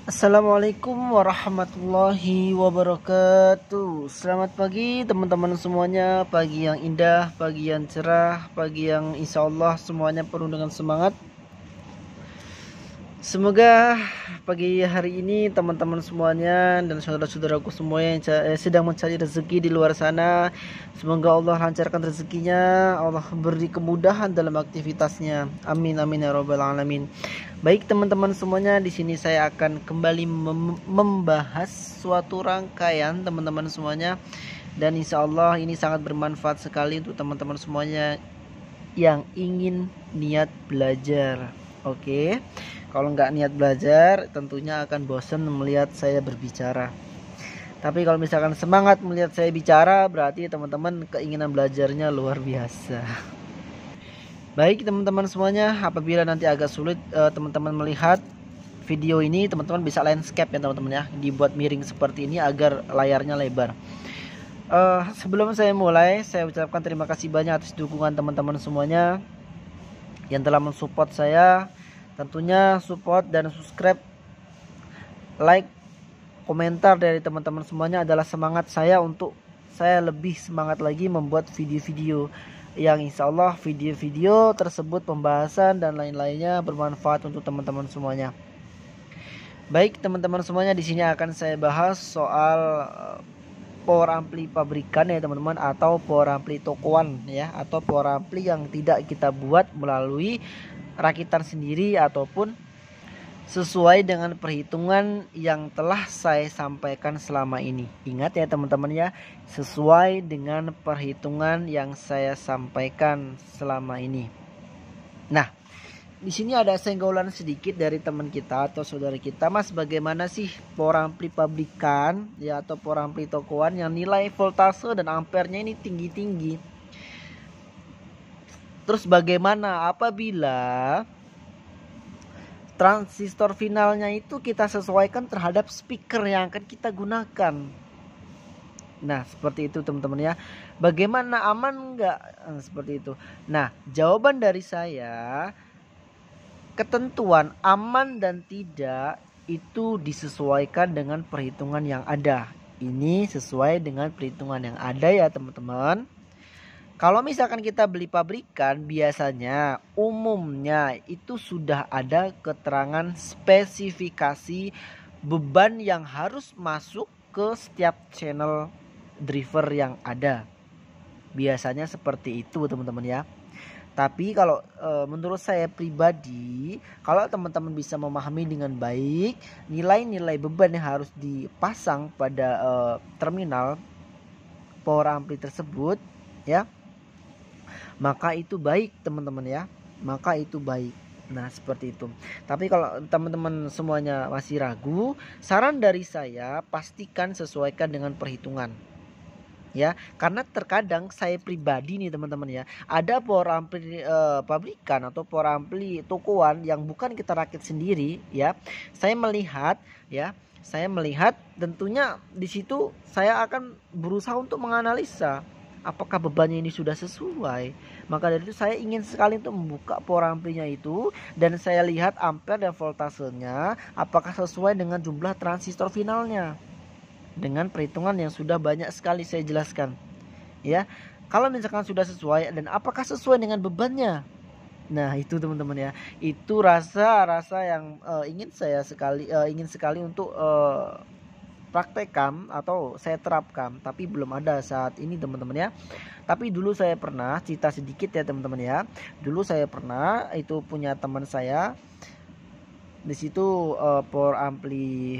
Assalamualaikum warahmatullahi wabarakatuh. Selamat pagi teman-teman semuanya. Pagi yang indah, pagi yang cerah, pagi yang insya Allah semuanya penuh dengan semangat. Semoga pagi hari ini teman-teman semuanya dan saudara-saudaraku semua yang sedang mencari rezeki di luar sana, semoga Allah lancarkan rezekinya, Allah beri kemudahan dalam aktivitasnya. Amin amin ya robbal alamin. Baik teman-teman semuanya, di sini saya akan kembali membahas suatu rangkaian teman-teman semuanya, dan insya Allah ini sangat bermanfaat sekali untuk teman-teman semuanya yang ingin niat belajar. Oke, kalau nggak niat belajar tentunya akan bosan melihat saya berbicara. Tapi kalau misalkan semangat melihat saya bicara, berarti teman-teman keinginan belajarnya luar biasa. Baik teman-teman semuanya, apabila nanti agak sulit teman-teman melihat video ini, teman-teman bisa landscape ya teman-teman ya, dibuat miring seperti ini agar layarnya lebar. Sebelum saya mulai, saya ucapkan terima kasih banyak atas dukungan teman-teman semuanya yang telah mensupport saya. Tentunya support dan subscribe, like, komentar dari teman-teman semuanya adalah semangat saya untuk saya lebih semangat lagi membuat video-video yang insya Allah video-video tersebut pembahasan dan lain-lainnya bermanfaat untuk teman-teman semuanya. Baik teman-teman semuanya, di sini akan saya bahas soal power ampli pabrikan ya teman-teman, atau power ampli tokoan ya, atau power ampli yang tidak kita buat melalui rakitan sendiri ataupun sesuai dengan perhitungan yang telah saya sampaikan selama ini. Ingat ya teman-teman ya, sesuai dengan perhitungan yang saya sampaikan selama ini. Nah, di sini ada senggolan sedikit dari teman kita atau saudara kita, Mas, bagaimana sih power ampli pabrikan ya atau power ampli tokoan yang nilai voltase dan ampernya ini tinggi-tinggi? Terus bagaimana apabila transistor finalnya itu kita sesuaikan terhadap speaker yang akan kita gunakan? Nah, seperti itu teman-teman ya. Bagaimana, aman nggak? Seperti itu. Nah, jawaban dari saya, ketentuan aman dan tidak itu disesuaikan dengan perhitungan yang ada. Ini sesuai dengan perhitungan yang ada ya teman-teman. Kalau misalkan kita beli pabrikan, biasanya umumnya itu sudah ada keterangan spesifikasi beban yang harus masuk ke setiap channel driver yang ada. Biasanya seperti itu teman-teman ya. Tapi kalau menurut saya pribadi, kalau teman-teman bisa memahami dengan baik nilai-nilai beban yang harus dipasang pada terminal power ampli tersebut ya, maka itu baik teman-teman ya, maka itu baik. Nah seperti itu. Tapi kalau teman-teman semuanya masih ragu, saran dari saya pastikan sesuaikan dengan perhitungan ya, karena terkadang saya pribadi nih teman-teman ya, ada power ampli pabrikan atau power ampli tokoan yang bukan kita rakit sendiri ya. Saya melihat tentunya di situ saya akan berusaha untuk menganalisa apakah bebannya ini sudah sesuai. Maka dari itu saya ingin sekali untuk membuka power amplinya itu, dan saya lihat ampere dan voltasenya apakah sesuai dengan jumlah transistor finalnya, dengan perhitungan yang sudah banyak sekali saya jelaskan ya. Kalau misalkan sudah sesuai dan apakah sesuai dengan bebannya, nah itu teman-teman ya, itu rasa yang ingin sekali untuk praktekkan atau saya terapkan, tapi belum ada saat ini teman-teman ya. Tapi dulu saya pernah cerita sedikit ya teman-teman ya. Dulu saya pernah itu punya teman saya, di situ power ampli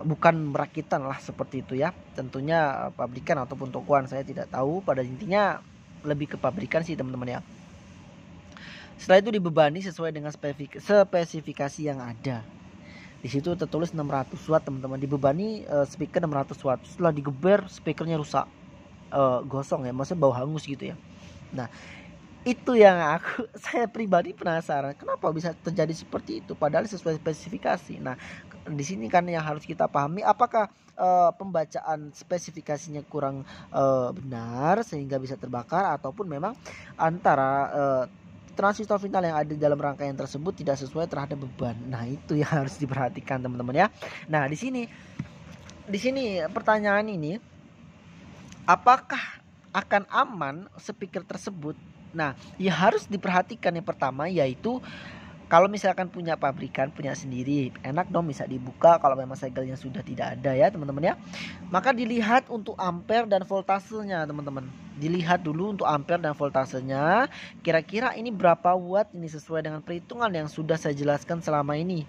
bukan rakitan lah seperti itu ya. Tentunya pabrikan ataupun tokoan saya tidak tahu, pada intinya lebih ke pabrikan sih teman-teman ya. Setelah itu dibebani sesuai dengan spesifikasi yang ada. Di situ tertulis 600 watt teman-teman, dibebani speaker 600 watt. Setelah digeber speakernya rusak, gosong ya, maksudnya bau hangus gitu ya. Nah itu yang saya pribadi penasaran, kenapa bisa terjadi seperti itu padahal sesuai spesifikasi. Nah di sini kan yang harus kita pahami, apakah pembacaan spesifikasinya kurang benar sehingga bisa terbakar, ataupun memang antara transistor final yang ada di dalam rangkaian tersebut tidak sesuai terhadap beban. Nah, itu yang harus diperhatikan teman-teman ya. Nah, di sini pertanyaan ini, apakah akan aman speaker tersebut? Nah, ya harus diperhatikan yang pertama yaitu kalau misalkan punya pabrikan, punya sendiri, enak dong bisa dibuka kalau memang segelnya sudah tidak ada ya teman-teman ya. Maka dilihat untuk ampere dan voltasenya teman-teman. Dilihat dulu untuk ampere dan voltasenya, kira-kira ini berapa watt, ini sesuai dengan perhitungan yang sudah saya jelaskan selama ini.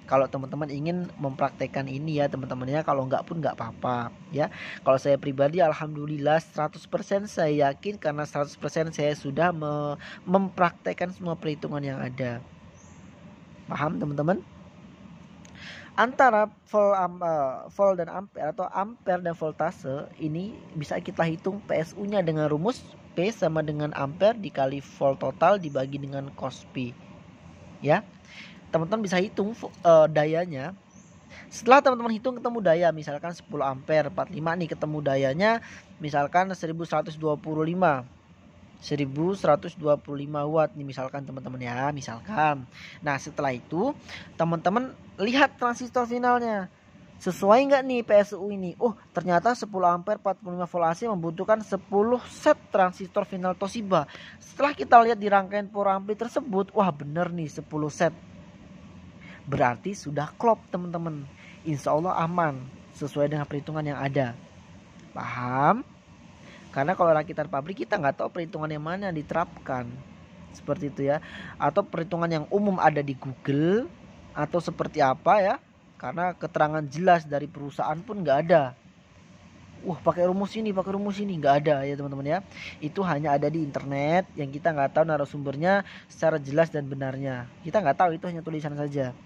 Kalau teman-teman ingin mempraktekkan ini ya teman-teman ya, kalau enggak pun enggak apa-apa ya. Kalau saya pribadi alhamdulillah 100% saya yakin karena 100% saya sudah mempraktekkan semua perhitungan yang ada. Paham teman-teman? Antara volt dan ampere atau ampere dan voltase ini bisa kita hitung PSU-nya dengan rumus P sama dengan ampere dikali volt total dibagi dengan cos P. Ya. Teman-teman bisa hitung dayanya. Setelah teman-teman hitung ketemu daya misalkan 10 ampere 45 nih, ketemu dayanya misalkan 1125 watt nih misalkan teman-teman ya, misalkan. Nah, setelah itu teman-teman lihat transistor finalnya. Sesuai nggak nih PSU ini? Oh, ternyata 10 ampere 45 volt AC membutuhkan 10 set transistor final Toshiba. Setelah kita lihat di rangkaian power ampli tersebut, wah bener nih 10 set. Berarti sudah klop teman-teman. Insya Allah aman sesuai dengan perhitungan yang ada. Paham? Karena kalau rakitan pabrik kita nggak tahu perhitungan yang mana yang diterapkan. Seperti itu ya. Atau perhitungan yang umum ada di Google atau seperti apa ya. Karena keterangan jelas dari perusahaan pun nggak ada. Pakai rumus ini nggak ada ya teman-teman ya. Itu hanya ada di internet yang kita nggak tahu narasumbernya secara jelas dan benarnya. Kita nggak tahu, itu hanya tulisan saja.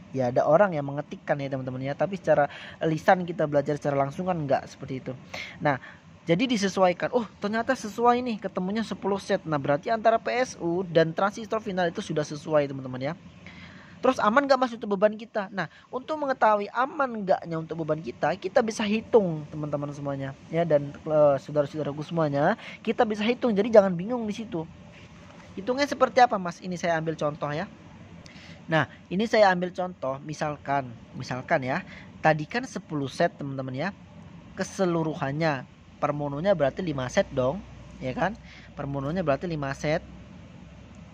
Ya ada orang yang mengetikkan ya teman-teman ya. Tapi secara lisan kita belajar secara langsung kan nggak seperti itu. Nah, jadi disesuaikan. Oh, ternyata sesuai nih, ketemunya 10 set. Nah, berarti antara PSU dan transistor final itu sudah sesuai teman-teman ya. Terus aman nggak mas untuk beban kita? Nah, untuk mengetahui aman nggaknya untuk beban kita, kita bisa hitung teman-teman semuanya ya, dan saudara-saudaraku semuanya, kita bisa hitung. Jadi jangan bingung di situ. Hitungnya seperti apa mas? Ini saya ambil contoh ya. Nah, ini saya ambil contoh, misalkan ya, tadi kan 10 set teman-teman ya, keseluruhannya per mononya berarti 5 set dong, ya kan? Per mononya berarti 5 set.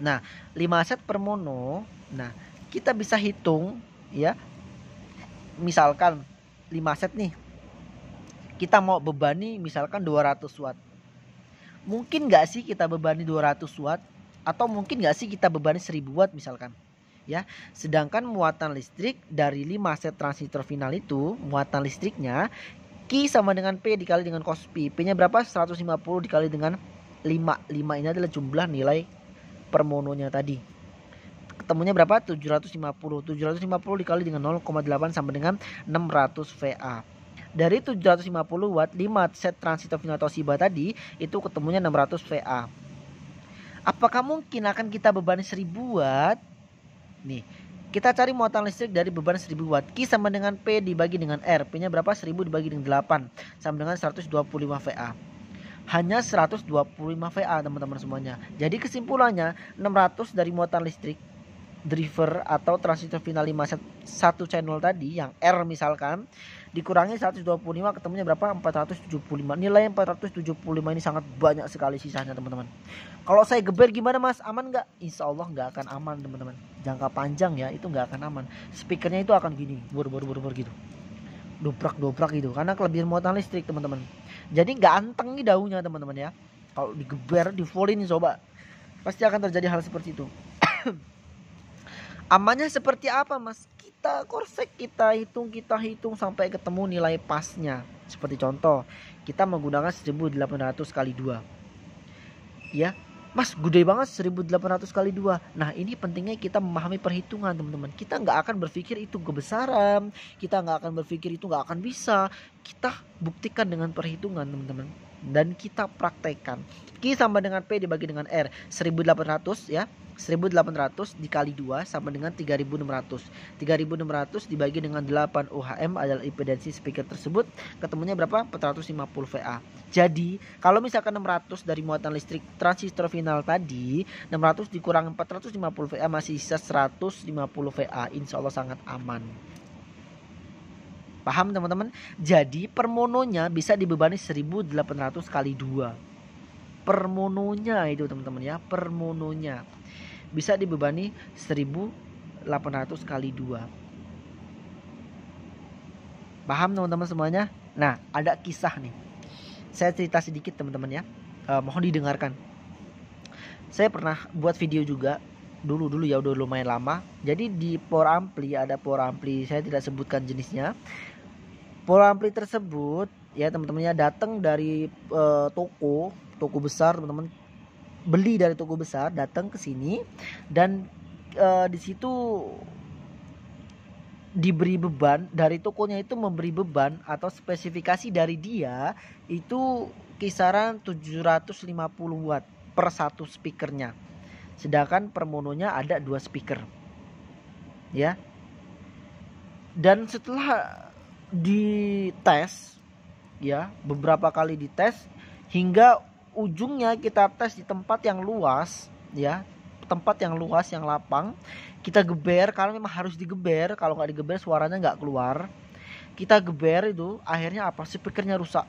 Nah, 5 set per mono. Nah, kita bisa hitung ya. Misalkan 5 set nih. Kita mau bebani misalkan 200 watt. Mungkin nggak sih kita bebani 200 watt? Atau mungkin nggak sih kita bebani 1000 watt misalkan? Ya, sedangkan muatan listrik dari 5 set transistor final itu, muatan listriknya Q sama dengan P dikali dengan cos P. P-nya berapa? 150 dikali dengan 5. 5 ini adalah jumlah nilai per mononya tadi. Ketemunya berapa? 750. 750 dikali dengan 0,8 sama dengan 600 VA. Dari 750 watt 5 set transistor final Toshiba tadi itu ketemunya 600 VA. Apakah mungkin akan kita bebani 1000 watt? Nih, kita cari muatan listrik dari beban 1000 watt. Q sama dengan P dibagi dengan R. P-nya berapa? 1000 dibagi dengan 8 sama dengan 125 VA. Hanya 125 VA teman-teman semuanya. Jadi kesimpulannya 600 dari muatan listrik driver atau transistor final 5 set 1 channel tadi yang R misalkan dikurangi 125 ketemunya berapa? 475. Nilai 475 ini sangat banyak sekali sisanya teman-teman. Kalau saya geber gimana mas? Aman nggak? Insya Allah nggak akan aman teman-teman. Jangka panjang ya itu nggak akan aman. Speakernya itu akan gini, bur gitu, dobrak gitu, karena kelebihan muatan listrik teman-teman. Jadi nggak anteng nih daunnya teman-teman ya. Kalau digeber, divolin coba, pasti akan terjadi hal seperti itu. Amannya seperti apa mas? Kita korsek, kita hitung sampai ketemu nilai pasnya. Seperti contoh, kita menggunakan 1800 kali 2 ya. Mas gede banget 1800 kali 2. Nah ini pentingnya kita memahami perhitungan teman-teman. Kita nggak akan berpikir itu kebesaran, kita nggak akan berpikir itu nggak akan bisa. Kita buktikan dengan perhitungan teman-teman, dan kita praktekkan. Q sama dengan P dibagi dengan R 1800 ya. 1800 dikali 2 sama dengan 3600. 3600 dibagi dengan 8 ohm adalah impedansi speaker tersebut. Ketemunya berapa? 450 VA. Jadi kalau misalkan 600 dari muatan listrik transistor final tadi, 600 dikurang 450 VA masih sisa 150 VA. Insya Allah sangat aman. Paham teman-teman? Jadi per mononya bisa dibebani 1800 kali 2. Per mononya itu teman-teman ya, per mononya bisa dibebani 1800 kali 2. Paham teman-teman semuanya? Nah, ada kisah nih. Saya cerita sedikit teman-teman ya. Mohon didengarkan. Saya pernah buat video juga dulu ya, udah lumayan lama. Jadi di power ampli ada power ampli, saya tidak sebutkan jenisnya. Power ampli tersebut ya teman-temannya datang dari toko besar, teman-teman beli dari toko besar, datang ke sini dan di situ diberi beban dari tokonya, itu memberi beban atau spesifikasi dari dia itu kisaran 750 watt per satu speakernya, sedangkan per mononya ada 2 speaker ya. Dan setelah dites ya, beberapa kali dites hingga ujungnya kita tes di tempat yang luas ya, tempat yang luas, yang lapang. Kita geber, karena memang harus digeber, kalau nggak digeber suaranya nggak keluar. Kita geber itu, akhirnya apa? Speakernya rusak.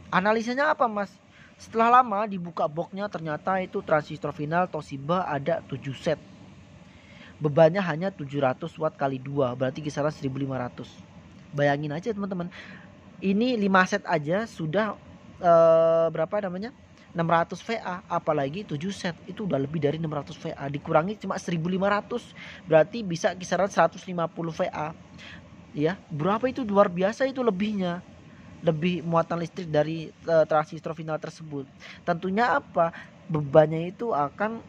Analisanya apa mas? Setelah lama dibuka boxnya, ternyata itu transistor final Toshiba ada 7 set. Bebannya hanya 700 watt kali 2, berarti kisaran 1500. Bayangin aja teman-teman, ini 5 set aja sudah berapa namanya, 600 VA, apalagi 7 set itu udah lebih dari 600 VA, dikurangi cuma 1500, berarti bisa kisaran 150 VA ya. Berapa itu? Luar biasa itu lebihnya, lebih muatan listrik dari transistor final tersebut. Tentunya apa, bebannya itu akan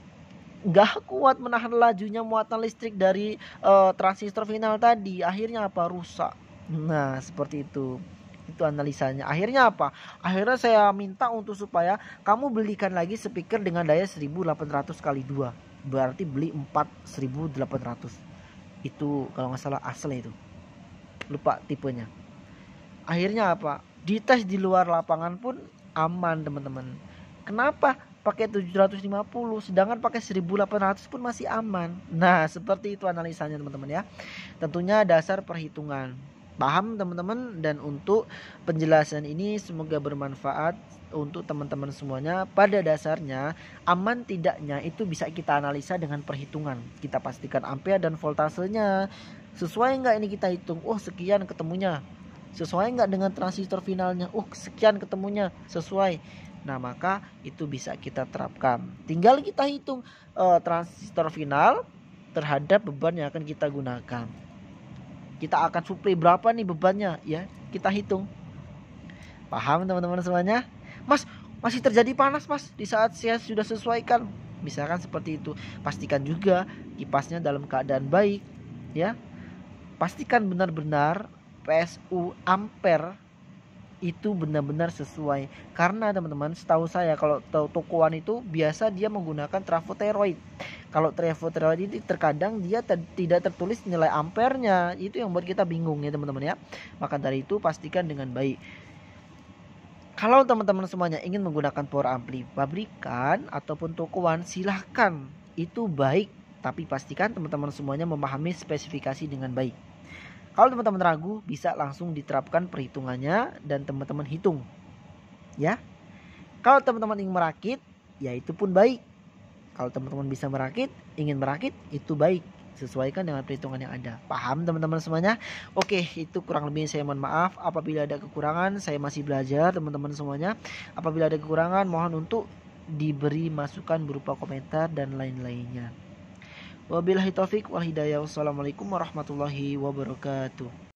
nggak kuat menahan lajunya muatan listrik dari transistor final tadi. Akhirnya apa? Rusak. Nah seperti itu analisanya. Akhirnya apa? Akhirnya saya minta untuk supaya kamu belikan lagi speaker dengan daya 1800 kali 2, berarti beli 4800. Itu kalau nggak salah asli, itu lupa tipenya. Akhirnya apa? Dites di luar lapangan pun aman teman-teman. Kenapa? Pakai 750 sedangkan pakai 1800 pun masih aman. Nah seperti itu analisanya teman-teman ya. Tentunya dasar perhitungan. Paham teman-teman? Dan untuk penjelasan ini semoga bermanfaat untuk teman-teman semuanya. Pada dasarnya aman tidaknya itu bisa kita analisa dengan perhitungan. Kita pastikan ampere dan voltasenya sesuai nggak ini kita hitung. Oh sekian ketemunya. Sesuai nggak dengan transistor finalnya? Sekian ketemunya, sesuai. Nah maka itu bisa kita terapkan. Tinggal kita hitung transistor final terhadap beban yang akan kita gunakan. Kita akan suplai berapa nih bebannya ya, kita hitung. Paham teman-teman semuanya? Mas, masih terjadi panas mas di saat saya sudah sesuaikan, misalkan seperti itu. Pastikan juga kipasnya dalam keadaan baik ya. Pastikan benar-benar PSU ampere itu benar-benar sesuai. Karena teman-teman setahu saya kalau tokoan itu biasa dia menggunakan trafo-thyroid. Kalau trafo-thyroid ini terkadang dia tidak tertulis nilai ampernya. Itu yang buat kita bingung ya teman-teman ya. Maka dari itu pastikan dengan baik. Kalau teman-teman semuanya ingin menggunakan power ampli pabrikan ataupun tokoan, silahkan, itu baik. Tapi pastikan teman-teman semuanya memahami spesifikasi dengan baik. Kalau teman-teman ragu, bisa langsung diterapkan perhitungannya dan teman-teman hitung ya. Kalau teman-teman ingin merakit, ya itu pun baik. Kalau teman-teman bisa merakit, ingin merakit, itu baik. Sesuaikan dengan perhitungan yang ada. Paham teman-teman semuanya? Oke, itu kurang lebih saya mohon maaf. Apabila ada kekurangan, saya masih belajar teman-teman semuanya. Apabila ada kekurangan, mohon untuk diberi masukan berupa komentar dan lain-lainnya. Wabillahi taufik wal hidayah. Wassalamualaikum warahmatullahi wabarakatuh.